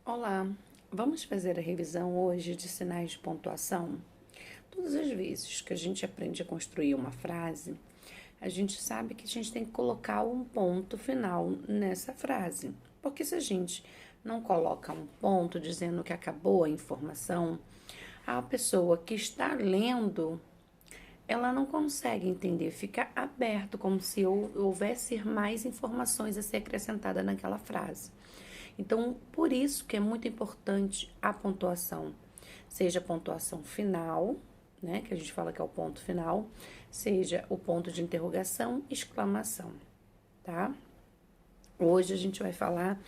Olá, vamos fazer a revisão hoje de sinais de pontuação? Todas as vezes que a gente aprende a construir uma frase, a gente sabe que a gente tem que colocar um ponto final nessa frase. Porque se a gente não coloca um ponto dizendo que acabou a informação, a pessoa que está lendo, ela não consegue entender, fica aberto, como se houvesse mais informações a ser acrescentada naquela frase. Então, por isso que é muito importante a pontuação, seja a pontuação final, né, que a gente fala que é o ponto final, seja o ponto de interrogação, exclamação, tá? Hoje a gente vai falar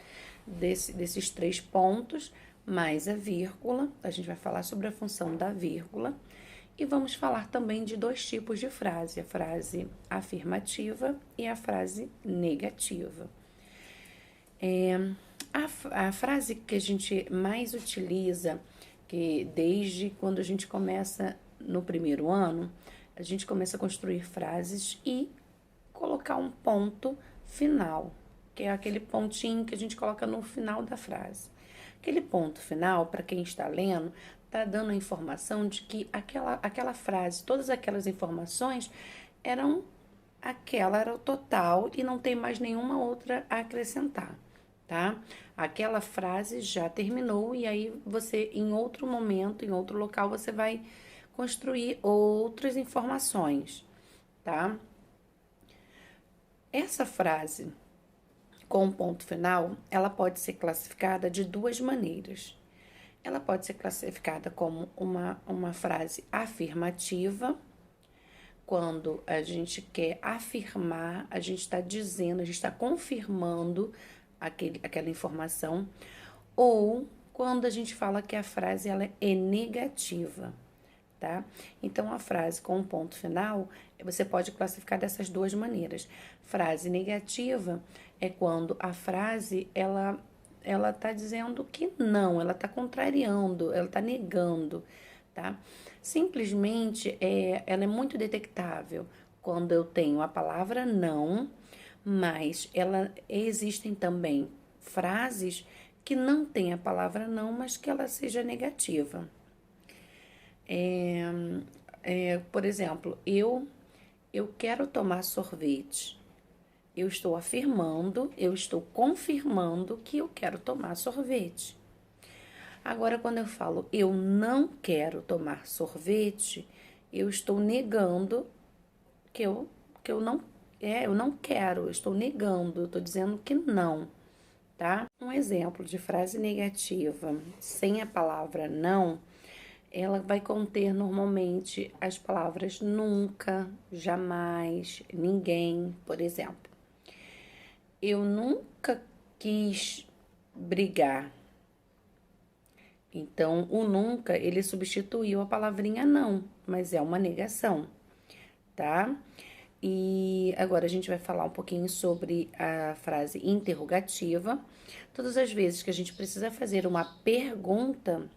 desses 3 pontos, mais a vírgula, a gente vai falar sobre a função da vírgula, e vamos falar também de 2 tipos de frase, a frase afirmativa e a frase negativa. A frase que a gente mais utiliza, que desde quando a gente começa no primeiro ano, a gente começa a construir frases e colocar um ponto final, que é aquele pontinho que a gente coloca no final da frase. Aquele ponto final, para quem está lendo, está dando a informação de que aquela frase, todas aquelas informações era o total e não tem mais nenhuma outra a acrescentar, tá? Aquela frase já terminou e aí você, em outro momento, em outro local, você vai construir outras informações, tá? Essa frase com ponto final, ela pode ser classificada de 2 maneiras. Ela pode ser classificada como uma frase afirmativa, quando a gente quer afirmar, a gente está dizendo, a gente está confirmando aquela informação, ou quando a gente fala que a frase ela é negativa, tá? Então, a frase com um ponto final, você pode classificar dessas 2 maneiras. Frase negativa é quando a frase, ela tá dizendo que não, ela tá contrariando, ela tá negando, tá? Simplesmente, ela é muito detectável quando eu tenho a palavra não, mas existem também frases que não têm a palavra não, mas que ela seja negativa. Por exemplo, eu quero tomar sorvete. Eu estou afirmando, eu estou confirmando que eu quero tomar sorvete. Agora, quando eu falo eu não quero tomar sorvete, eu estou negando eu não quero, eu estou negando, eu estou dizendo que não, tá? Um exemplo de frase negativa sem a palavra não, ela vai conter normalmente as palavras nunca, jamais, ninguém, por exemplo. Eu nunca quis brigar. Então, o nunca, ele substituiu a palavrinha não, mas é uma negação, tá? E agora a gente vai falar um pouquinho sobre a frase interrogativa. Todas as vezes que a gente precisa fazer uma pergunta,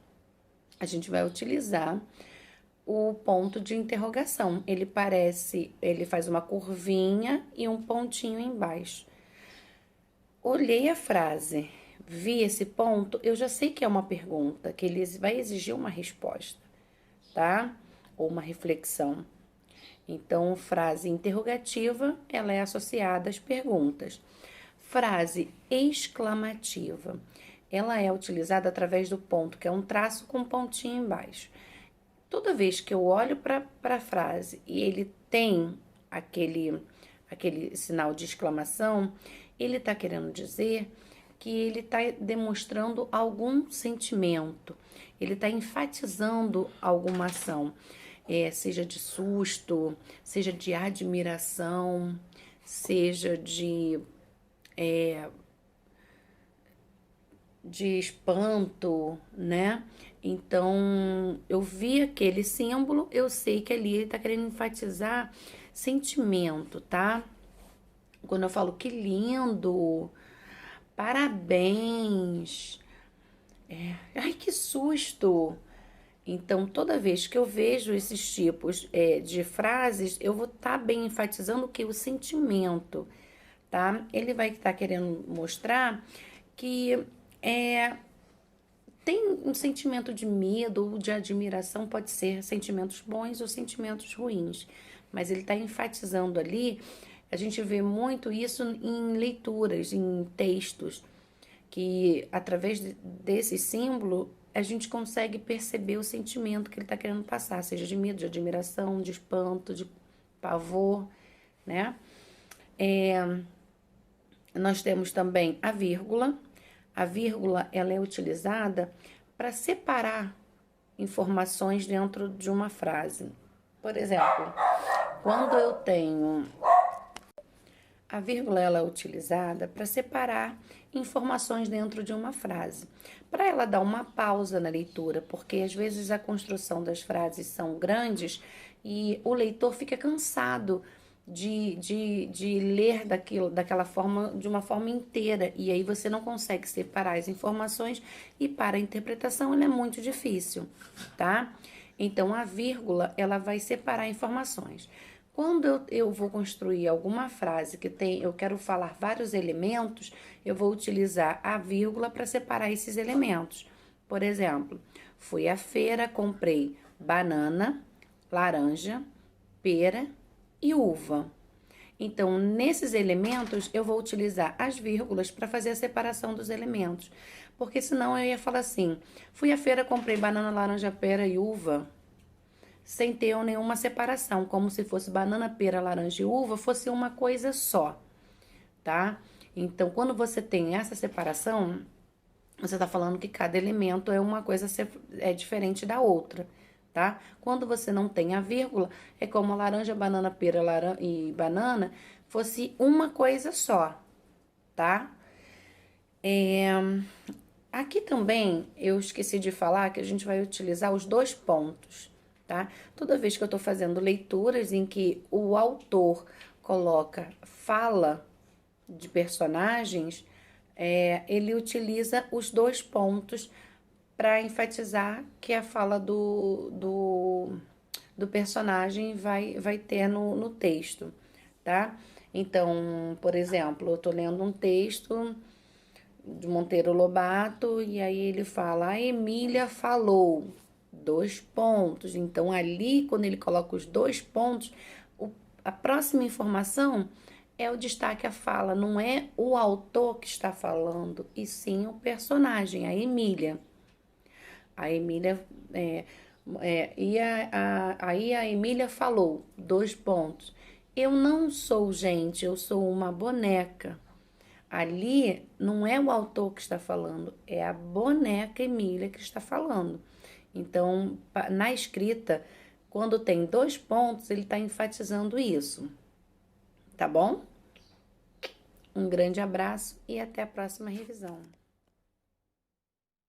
a gente vai utilizar o ponto de interrogação. Ele faz uma curvinha e um pontinho embaixo. Olhei a frase, vi esse ponto, eu já sei que é uma pergunta, que ele vai exigir uma resposta, tá? Ou uma reflexão. Então, frase interrogativa, ela é associada às perguntas. Frase exclamativa, ela é utilizada através do ponto, que é um traço com um pontinho embaixo. Toda vez que eu olho para a frase e ele tem aquele sinal de exclamação, ele está querendo dizer que ele está demonstrando algum sentimento, ele está enfatizando alguma ação, seja de susto, seja de admiração, seja de espanto, né? Então, eu vi aquele símbolo, eu sei que ali ele tá querendo enfatizar sentimento, tá? Quando eu falo que lindo, parabéns, ai que susto. Então, toda vez que eu vejo esses tipos de frases, eu vou estar bem enfatizando o que? O sentimento, tá? Ele vai estar querendo mostrar que tem um sentimento de medo ou de admiração, pode ser sentimentos bons ou sentimentos ruins, mas ele está enfatizando ali. A gente vê muito isso em leituras, em textos, que através desse símbolo a gente consegue perceber o sentimento que ele está querendo passar, seja de medo, de admiração, de espanto, de pavor, né? Nós temos também a vírgula. A vírgula, ela é utilizada para separar informações dentro de uma frase. Por exemplo, quando eu tenho a vírgula, ela é utilizada para separar informações dentro de uma frase, para ela dar uma pausa na leitura, porque às vezes a construção das frases são grandes e o leitor fica cansado de ler daquela forma, de uma forma inteira, e aí você não consegue separar as informações e para a interpretação ela é muito difícil, tá? Então a vírgula, ela vai separar informações. Quando eu vou construir alguma frase eu quero falar vários elementos, eu vou utilizar a vírgula para separar esses elementos. Por exemplo, fui à feira, comprei banana, laranja, pera e uva. Então, nesses elementos, eu vou utilizar as vírgulas para fazer a separação dos elementos. Porque senão eu ia falar assim, fui à feira, comprei banana, laranja, pera e uva, sem ter nenhuma separação, como se fosse banana, pera, laranja e uva, fosse uma coisa só, tá? Então, quando você tem essa separação, você tá falando que cada elemento é uma coisa diferente da outra, tá? Quando você não tem a vírgula, é como laranja, banana, pera e banana fosse uma coisa só, tá? Aqui também eu esqueci de falar que a gente vai utilizar os dois pontos, tá? Toda vez que eu tô fazendo leituras em que o autor coloca fala de personagens, ele utiliza os dois pontos para enfatizar que a fala do personagem vai ter no texto, tá? Então, por exemplo, eu tô lendo um texto de Monteiro Lobato e aí ele fala, a Emília falou, dois pontos. Então, ali, quando ele coloca os dois pontos, a próxima informação é o destaque à fala, não é o autor que está falando, e sim o personagem, a Emília. A Emília, aí a Emília falou, dois pontos. Eu não sou gente, eu sou uma boneca. Ali não é o autor que está falando, é a boneca Emília que está falando. Então, na escrita, quando tem dois pontos, ele está enfatizando isso. Tá bom? Um grande abraço e até a próxima revisão.